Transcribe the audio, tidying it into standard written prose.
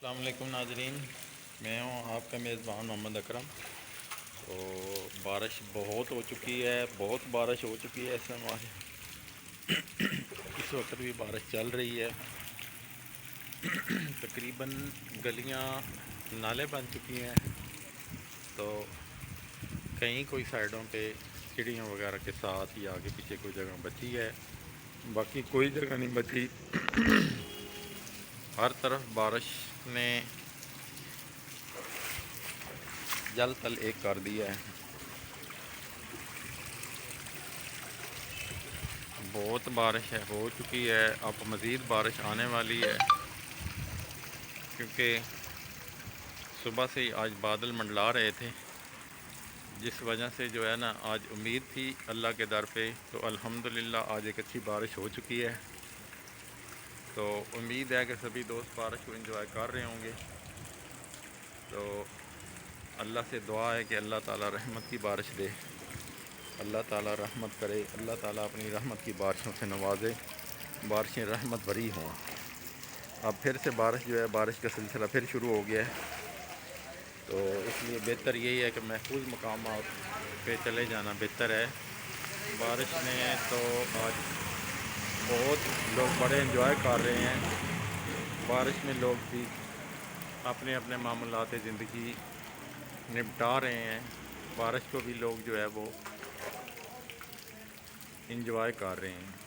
السلام علیکم ناظرین، میں ہوں آپ کا میزبان محمد اکرم۔ تو بارش بہت ہو چکی ہے، بہت بارش ہو چکی ہے اس وقت بھی بارش چل رہی ہے۔ تقریباً گلیاں نالے بن چکی ہیں، تو کہیں کوئی سائڈوں پہ سیڑھیوں وغیرہ کے ساتھ یا آگے پیچھے کوئی جگہ بچی ہے، باقی کوئی جگہ نہیں بچی۔ ہر طرف بارش نے جل تل ایک کر دیا ہے۔ بہت بارش ہو چکی ہے، اب مزید بارش آنے والی ہے، کیونکہ صبح سے ہی آج بادل منڈلا رہے تھے، جس وجہ سے جو ہے نا آج امید تھی اللہ کے در پہ، تو الحمدللہ آج ایک اچھی بارش ہو چکی ہے۔ تو امید ہے کہ سبھی دوست بارش کو انجوائے کر رہے ہوں گے۔ تو اللہ سے دعا ہے کہ اللہ تعالیٰ رحمت کی بارش دے، اللہ تعالیٰ رحمت کرے، اللہ تعالیٰ اپنی رحمت کی بارشوں سے نوازے، بارشیں رحمت بھری ہوں۔ اب پھر سے بارش جو ہے، بارش کا سلسلہ پھر شروع ہو گیا ہے، تو اس لیے بہتر یہی ہے کہ محفوظ مقامات پہ چلے جانا بہتر ہے۔ بارش میں تو آج بہت لوگ بڑے انجوائے کر رہے ہیں، بارش میں لوگ بھی اپنے اپنے معمولات زندگی نپٹا رہے ہیں، بارش کو بھی لوگ جو ہے وہ انجوائے کر رہے ہیں۔